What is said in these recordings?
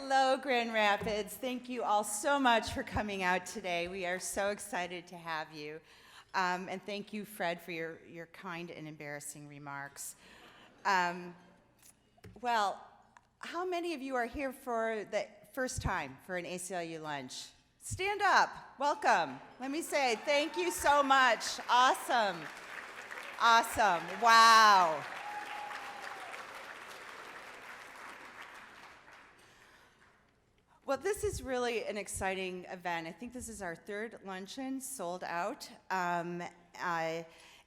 Hello, Grand Rapids. Thank you all so much for coming out today. We are so excited to have you. And thank you, Fred, for your kind and embarrassing remarks. Well, how many of you are here for the first time for an ACLU lunch? Stand up. Welcome. Let me say thank you so much. Awesome. Awesome. Wow. Well, this is really an exciting event. I think this is our third luncheon sold out, and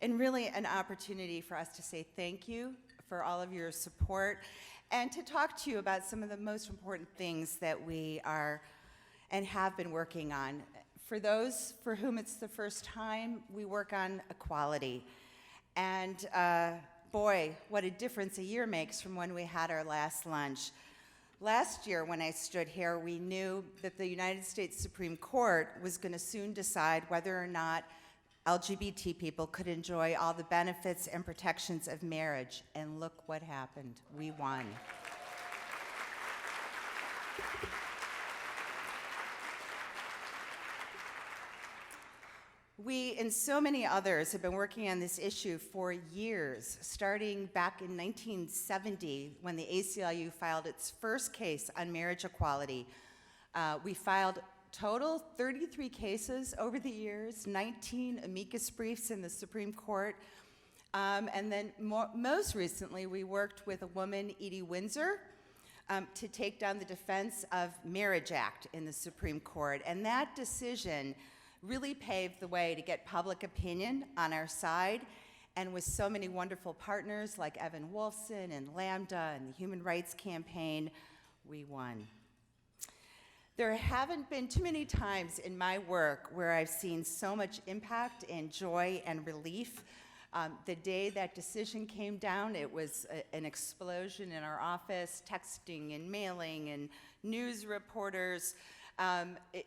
really an opportunity for us to say thank you for all of your support and to talk to you about some of the most important things that we are and have been working on. For those for whom it's the first time, we work on equality. And boy, what a difference a year makes from when we had our last lunch. Last year, when I stood here, we knew that the United States Supreme Court was going to soon decide whether or not LGBT people could enjoy all the benefits and protections of marriage. And look what happened. We won. We and so many others have been working on this issue for years, starting back in 1970 when the ACLU filed its first case on marriage equality. We filed total 33 cases over the years, 19 amicus briefs in the Supreme Court, and then most recently we worked with a woman, Edie Windsor, to take down the Defense of Marriage Act in the Supreme Court. And that decision really paved the way to get public opinion on our side, and with so many wonderful partners like Evan Wolfson and Lambda and the Human Rights Campaign, we won. There haven't been too many times in my work where I've seen so much impact and joy and relief. The day that decision came down, it was an explosion in our office, texting and mailing and news reporters.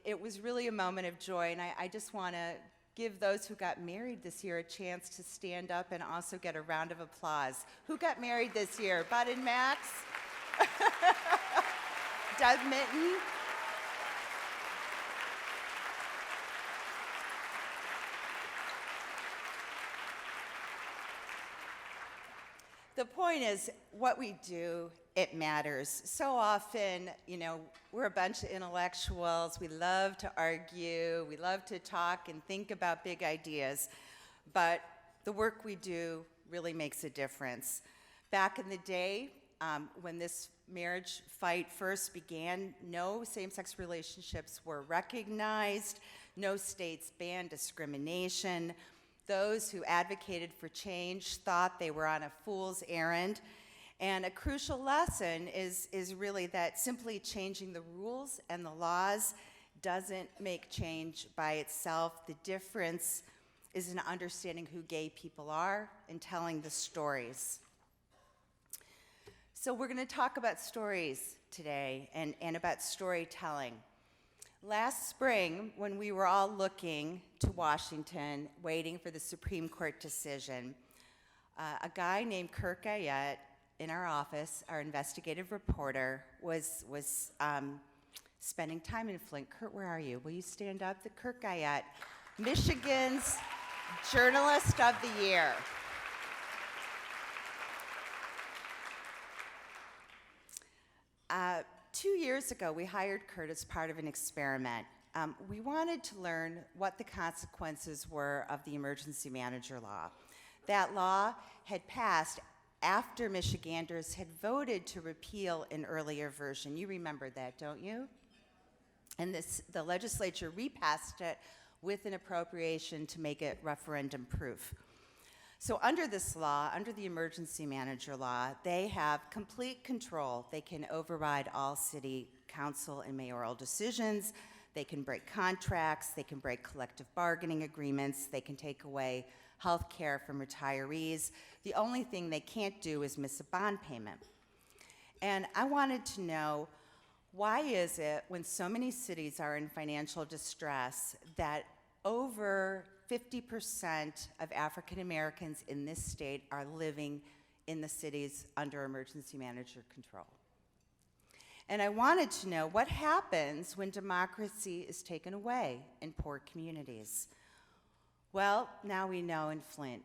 It was really a moment of joy, and I just want to give those who got married this year a chance to stand up and also get a round of applause. Who got married this year? Bud and Max? Doug Mitten? The point is, what we do, it matters. So often, you know, we're a bunch of intellectuals. We love to argue. We love to talk and think about big ideas. But the work we do really makes a difference. Back in the day, when this marriage fight first began, no same-sex relationships were recognized. No states banned discrimination. Those who advocated for change thought they were on a fool's errand. And a crucial lesson is really that simply changing the rules and the laws doesn't make change by itself. The difference is in understanding who gay people are and telling the stories. So we're going to talk about stories today and about storytelling. Last spring, when we were all looking to Washington, waiting for the Supreme Court decision, a guy named Kary L in our office, our investigative reporter, was spending time in Flint. Kurt, where are you? Will you stand up? The Kary L, Michigan's Journalist of the Year. Uh, 2 years ago, we hired Kurt as part of an experiment. We wanted to learn what the consequences were of the emergency manager law. That law had passed after Michiganders had voted to repeal an earlier version. You remember that, don't you? And the legislature repassed it with an appropriation to make it referendum-proof. So under this law, under the emergency manager law, they have complete control. They can override all city council and mayoral decisions. They can break contracts. They can break collective bargaining agreements. They can take away health care from retirees. The only thing they can't do is miss a bond payment. And I wanted to know, why is it when so many cities are in financial distress that over 50% of African Americans in this state are living in the cities under emergency manager control? And I wanted to know what happens when democracy is taken away in poor communities. Well, now we know in Flint,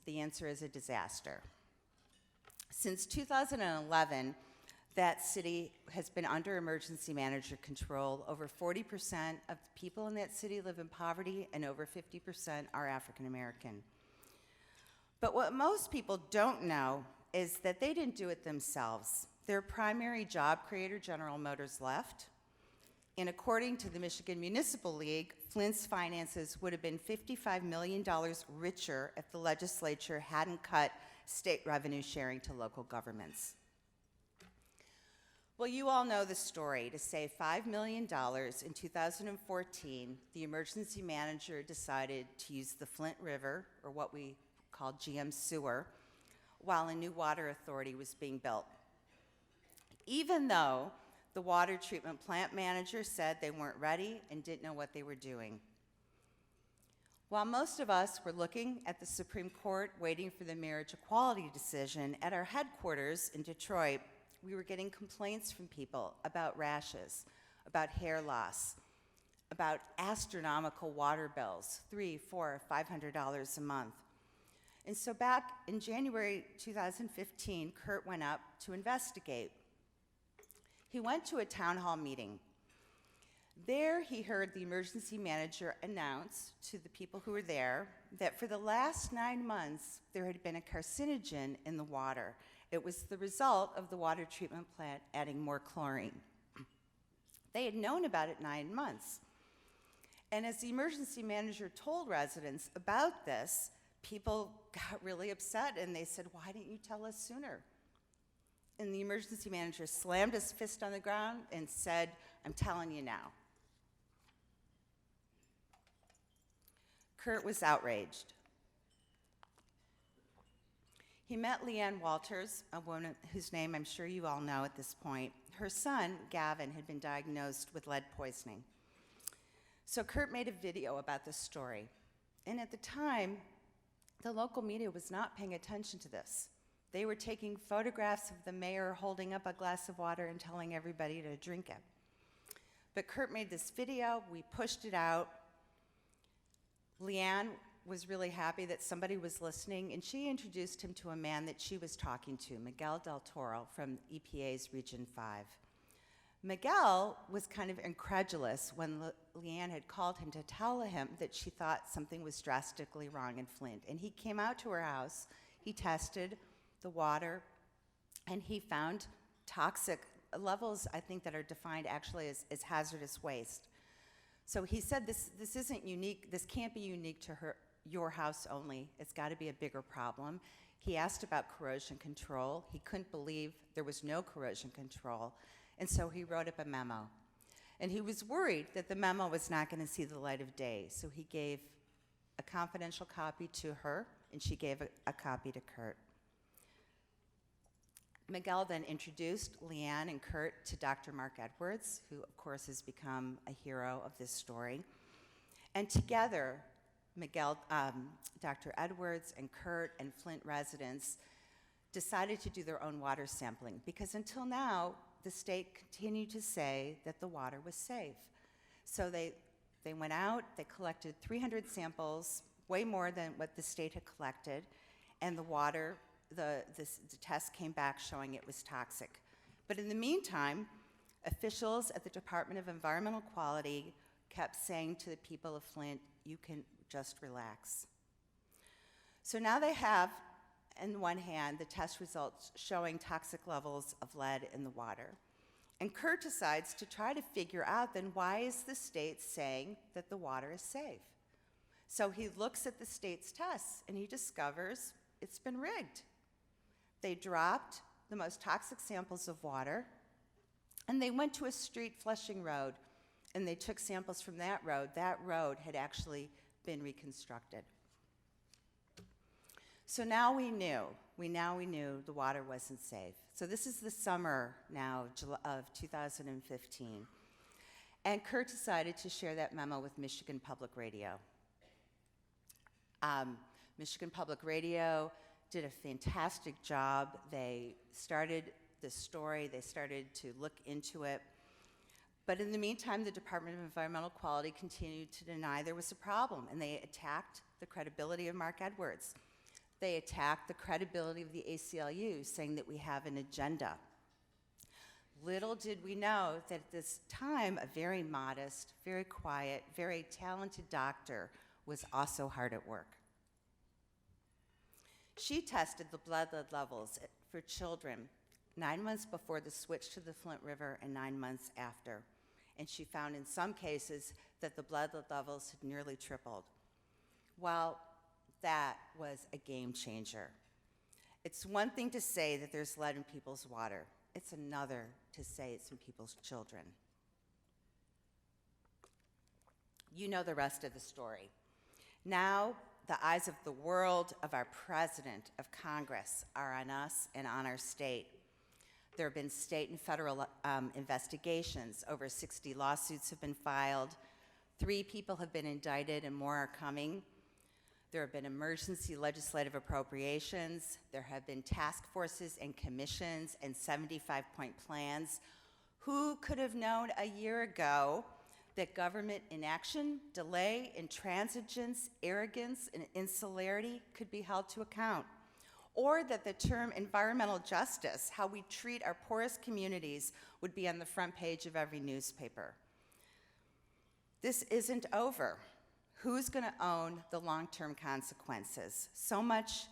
the answer is a disaster. Since 2011, that city has been under emergency manager control. Over 40% of the people in that city live in poverty, and over 50% are African American. But what most people don't know is that they didn't do it themselves. Their primary job creator, General Motors, left. And according to the Michigan Municipal League, Flint's finances would have been $55 million richer if the legislature hadn't cut state revenue sharing to local governments. Well, you all know the story. To save $5 million in 2014, the emergency manager decided to use the Flint River, or what we call GM sewer, while a new water authority was being built. Even though the water treatment plant manager said they weren't ready and didn't know what they were doing. While most of us were looking at the Supreme Court waiting for the marriage equality decision, at our headquarters in Detroit, we were getting complaints from people about rashes, about hair loss, about astronomical water bills, $300, $400, $500 a month. And so back in January 2015, Kurt went up to investigate. He went to a town hall meeting. There he heard the emergency manager announce to the people who were there that for the last 9 months, there had been a carcinogen in the water. It was the result of the water treatment plant adding more chlorine. They had known about it 9 months. And as the emergency manager told residents about this, people got really upset and they said, "Why didn't you tell us sooner?" And the emergency manager slammed his fist on the ground and said, "I'm telling you now." Kurt was outraged. He met Leanne Walters, a woman whose name I'm sure you all know at this point. Her son, Gavin, had been diagnosed with lead poisoning. So Kurt made a video about this story. And at the time, the local media was not paying attention to this. They were taking photographs of the mayor holding up a glass of water and telling everybody to drink it. But Kurt made this video, we pushed it out. Leanne was really happy that somebody was listening, and she introduced him to a man that she was talking to, Miguel Del Toro from EPA's Region 5. Miguel was kind of incredulous when Leanne had called him to tell him that she thought something was drastically wrong in Flint. And he came out to her house, he tested the water, and he found toxic levels, I think, that are defined actually as hazardous waste. So he said, this isn't unique, this can't be unique to your house only, it's gotta be a bigger problem. He asked about corrosion control. He couldn't believe there was no corrosion control, and so he wrote up a memo. And he was worried that the memo was not gonna see the light of day, so he gave a confidential copy to her, and she gave a copy to Kurt. Miguel then introduced Leanne and Kurt to Dr. Mark Edwards, who of course has become a hero of this story. And together, Miguel, Dr. Edwards and Kurt and Flint residents decided to do their own water sampling, because until now, the state continued to say that the water was safe. So they went out, they collected 300 samples, way more than what the state had collected, and the water, the test came back showing it was toxic. But in the meantime, officials at the Department of Environmental Quality kept saying to the people of Flint, you can just relax. So now they have, in one hand, the test results showing toxic levels of lead in the water. And Kurt decides to try to figure out, then, why is the state saying that the water is safe? So he looks at the state's tests and he discovers it's been rigged. They dropped the most toxic samples of water, and they went to a street, Flushing Road, and they took samples from that road. That road had actually been reconstructed. So now we knew the water wasn't safe. So this is the summer now of 2015. And Kurt decided to share that memo with Michigan Public Radio. Michigan Public Radio did a fantastic job. They started this story. They started to look into it. But in the meantime, the Department of Environmental Quality continued to deny there was a problem, and they attacked the credibility of Mark Edwards. They attacked the credibility of the ACLU, saying that we have an agenda. Little did we know that at this time, a very modest, very quiet, very talented doctor was also hard at work. She tested the blood lead levels for children 9 months before the switch to the Flint River and 9 months after. And she found in some cases that the blood lead levels had nearly tripled. Well, that was a game changer. It's one thing to say that there's lead in people's water. It's another to say it's in people's children. You know the rest of the story. Now, the eyes of the world, of our president, of Congress, are on us and on our state. There have been state and federal investigations. Over 60 lawsuits have been filed. 3 people have been indicted and more are coming. There have been emergency legislative appropriations. There have been task forces and commissions and 75-point plans. Who could have known a year ago that government inaction, delay, intransigence, arrogance, and insularity could be held to account? Or that the term environmental justice, how we treat our poorest communities, would be on the front page of every newspaper. This isn't over. Who's going to own the long-term consequences? So much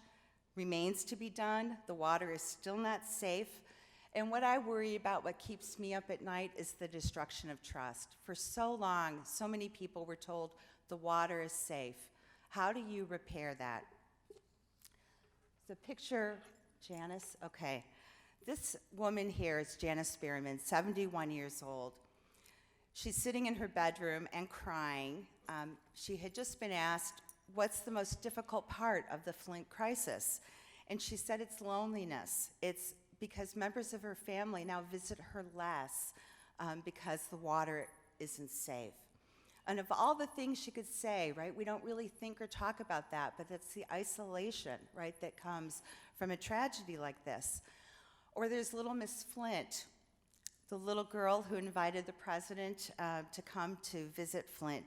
remains to be done. The water is still not safe. And what I worry about, what keeps me up at night, is the destruction of trust. For so long, so many people were told the water is safe. How do you repair that? The picture, Janice, okay. This woman here is Janice Pyramid, 71 years old. She's sitting in her bedroom and crying. She had just been asked, what's the most difficult part of the Flint crisis? And she said it's loneliness. It's because members of her family now visit her less because the water isn't safe. And of all the things she could say, right, we don't really think or talk about that, but that's the isolation, right, that comes from a tragedy like this. Or there's little Miss Flint, the little girl who invited the president to come to visit Flint.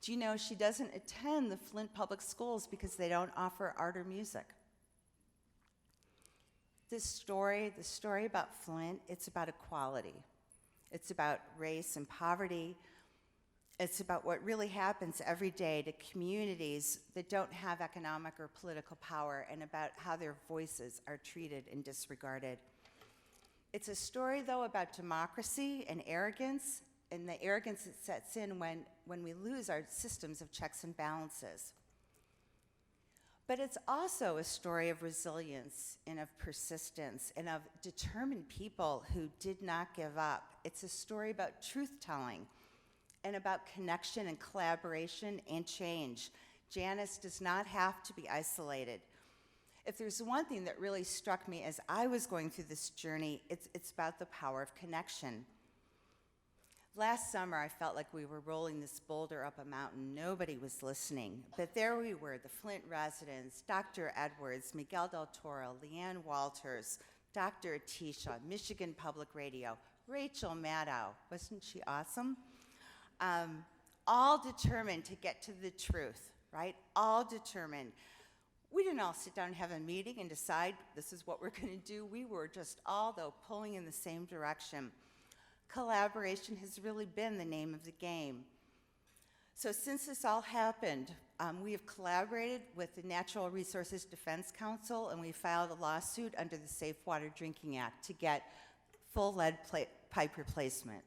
Do you know she doesn't attend the Flint public schools because they don't offer art or music? This story, the story about Flint, it's about equality. It's about race and poverty. It's about what really happens every day to communities that don't have economic or political power, and about how their voices are treated and disregarded. It's a story, though, about democracy and arrogance, and the arrogance that sets in when we lose our systems of checks and balances. But it's also a story of resilience and of persistence and of determined people who did not give up. It's a story about truth-telling and about connection and collaboration and change. Janice does not have to be isolated. If there's one thing that really struck me as I was going through this journey, it's about the power of connection. Last summer, I felt like we were rolling this boulder up a mountain. Nobody was listening. But there we were, the Flint residents, Dr. Edwards, Miguel Del Toro, Leanne Walters, Dr. Atisha, Michigan Public Radio, Rachel Maddow. Wasn't she awesome? All determined to get to the truth, right? All determined. We didn't all sit down and have a meeting and decide this is what we're going to do. We were just all, though, pulling in the same direction. Collaboration has really been the name of the game. So since this all happened, we have collaborated with the Natural Resources Defense Council, and we filed a lawsuit under the Safe Water Drinking Act to get full lead pipe replacement.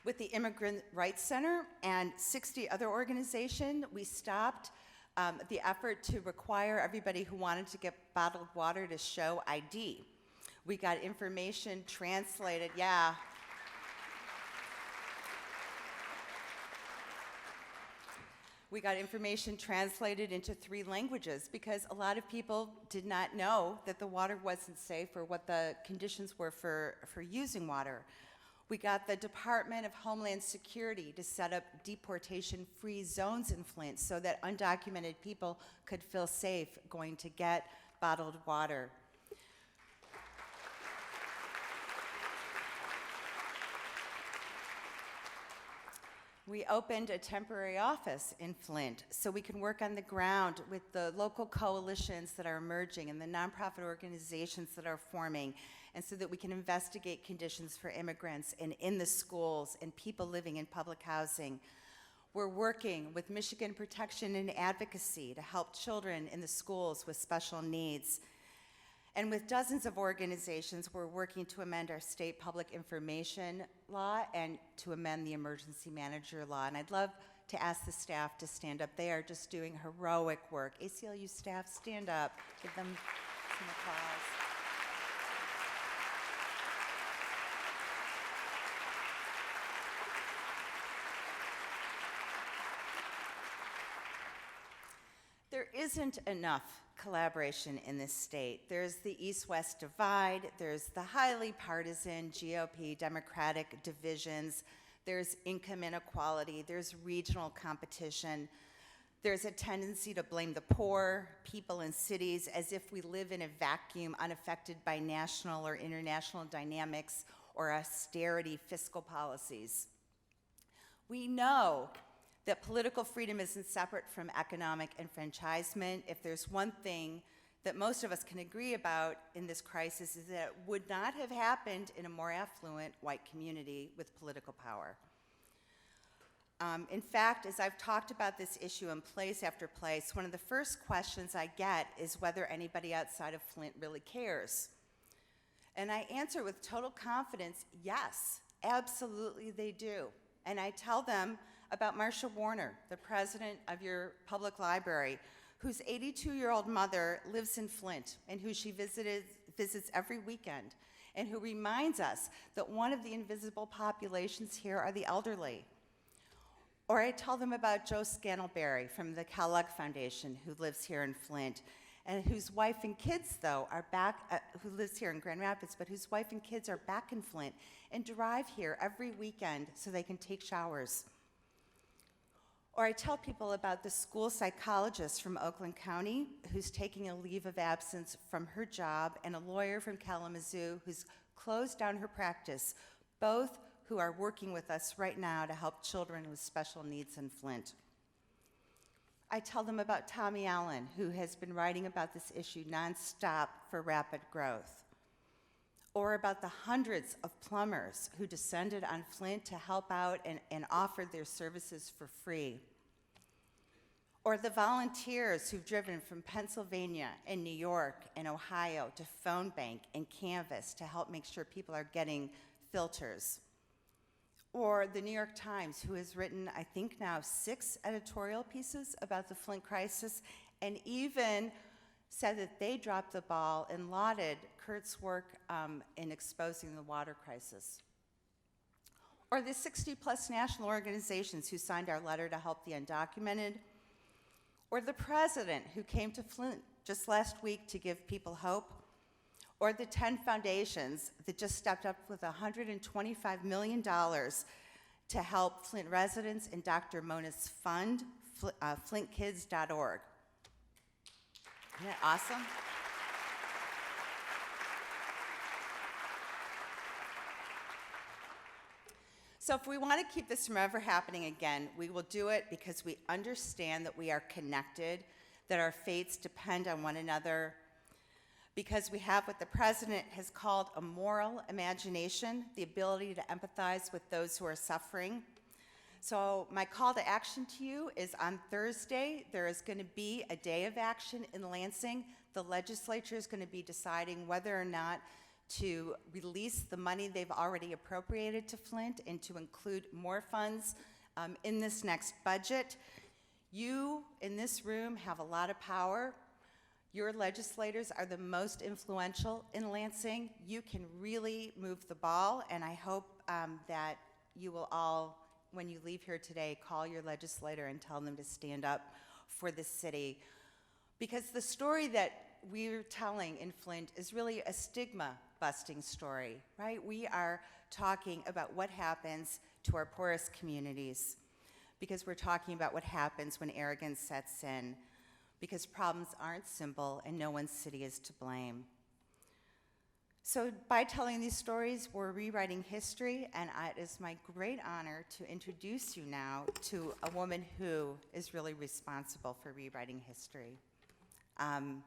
With the Immigrant Rights Center and 60 other organizations, we stopped the effort to require everybody who wanted to get bottled water to show ID. We got information translated, yeah. We got information translated into 3 languages because a lot of people did not know that the water wasn't safe or what the conditions were for using water. We got the Department of Homeland Security to set up deportation-free zones in Flint so that undocumented people could feel safe going to get bottled water. We opened a temporary office in Flint so we can work on the ground with the local coalitions that are emerging and the nonprofit organizations that are forming, and so that we can investigate conditions for immigrants and in the schools and people living in public housing. We're working with Michigan Protection and Advocacy to help children in the schools with special needs. And with dozens of organizations, we're working to amend our state public information law and to amend the emergency manager law. And I'd love to ask the staff to stand up. They are just doing heroic work. ACLU staff, stand up. Give them some applause. There isn't enough collaboration in this state. There's the East-West divide, there's the highly partisan GOP Democratic divisions, there's income inequality, there's regional competition, there's a tendency to blame the poor, people in cities, as if we live in a vacuum unaffected by national or international dynamics or austerity fiscal policies. We know that political freedom isn't separate from economic enfranchisement. If there's one thing that most of us can agree about in this crisis is that it would not have happened in a more affluent white community with political power. In fact, as I've talked about this issue in place after place, one of the first questions I get is whether anybody outside of Flint really cares. And I answer with total confidence, yes, absolutely they do. And I tell them about Marsha Warner, the president of your public library, whose 82-year-old mother lives in Flint and who she visits every weekend, and who reminds us that one of the invisible populations here are the elderly. Or I tell them about Joe Scantleberry from the Kellogg Foundation, who lives here in Flint, and whose wife and kids, though, are back, who lives here in Grand Rapids, but whose wife and kids are back in Flint and drive here every weekend so they can take showers. Or I tell people about the school psychologist from Oakland County who's taking a leave of absence from her job, and a lawyer from Kalamazoo who's closed down her practice, both who are working with us right now to help children with special needs in Flint. I tell them about Tommy Allen, who has been writing about this issue nonstop for rapid growth. Or about the hundreds of plumbers who descended on Flint to help out and offered their services for free. Or the volunteers who've driven from Pennsylvania and New York and Ohio to Phone Bank and Canvas to help make sure people are getting filters. Or the New York Times, who has written, I think now, 6 editorial pieces about the Flint crisis, and even said that they dropped the ball and lauded Kurt's work in exposing the water crisis. Or the 60-plus national organizations who signed our letter to help the undocumented. Or the president who came to Flint just last week to give people hope. Or the 10 foundations that just stepped up with $125 million to help Flint residents and Dr. Mona's fund, flintkids.org. Isn't that awesome? So if we want to keep this from ever happening again, we will do it because we understand that we are connected, that our fates depend on one another, because we have what the president has called a moral imagination, the ability to empathize with those who are suffering. So my call to action to you is on Thursday, there is going to be a day of action in Lansing. The legislature is going to be deciding whether or not to release the money they've already appropriated to Flint and to include more funds in this next budget. You in this room have a lot of power. Your legislators are the most influential in Lansing. You can really move the ball, and I hope that you will all, when you leave here today, call your legislator and tell them to stand up for the city. Because the story that we're telling in Flint is really a stigma-busting story, right? We are talking about what happens to our poorest communities, because we're talking about what happens when arrogance sets in, because problems aren't simple and no one's city is to blame. So by telling these stories, we're rewriting history, and it is my great honor to introduce you now to a woman who is really responsible for rewriting history. I'm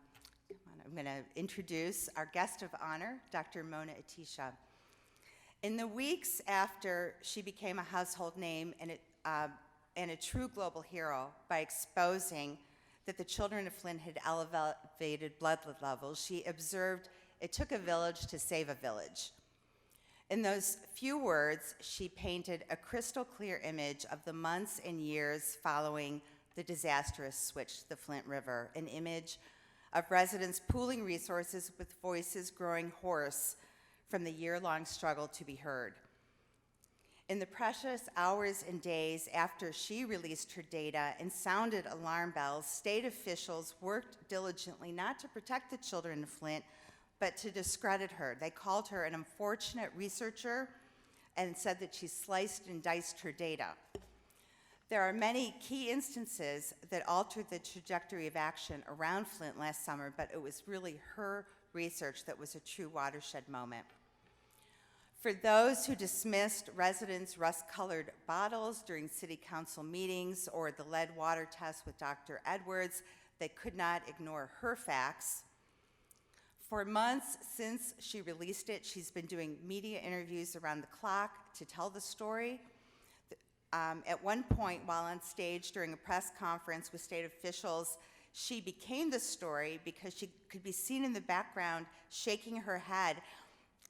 going to introduce our guest of honor, Dr. Mona Atisha. In the weeks after she became a household name and a true global hero by exposing that the children of Flint had elevated blood levels, she observed, "It took a village to save a village." In those few words, she painted a crystal clear image of the months and years following the disastrous switch to the Flint River, an image of residents pooling resources with voices growing hoarse from the year-long struggle to be heard. In the precious hours and days after she released her data and sounded alarm bells, state officials worked diligently not to protect the children of Flint, but to discredit her. They called her an unfortunate researcher and said that she sliced and diced her data. There are many key instances that altered the trajectory of action around Flint last summer, but it was really her research that was a true watershed moment. For those who dismissed residents' rust-colored bottles during city council meetings or the lead water test with Dr. Edwards, they could not ignore her facts. For months since she released it, she's been doing media interviews around the clock to tell the story. At one point, while on stage during a press conference with state officials, she became the story because she could be seen in the background shaking her head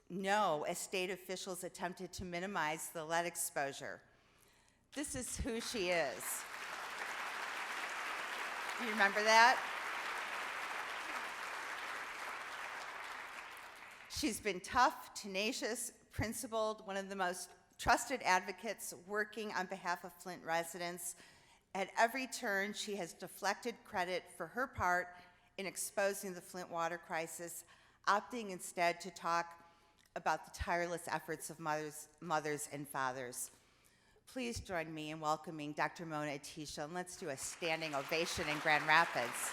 no as state officials attempted to minimize the lead exposure. This is who she is. Do you remember that? She's been tough, tenacious, principled, one of the most trusted advocates working on behalf of Flint residents. At every turn, she has deflected credit for her part in exposing the Flint water crisis, opting instead to talk about the tireless efforts of mothers and fathers. Please join me in welcoming Dr. Mona Atisha, and let's do a standing ovation in Grand Rapids.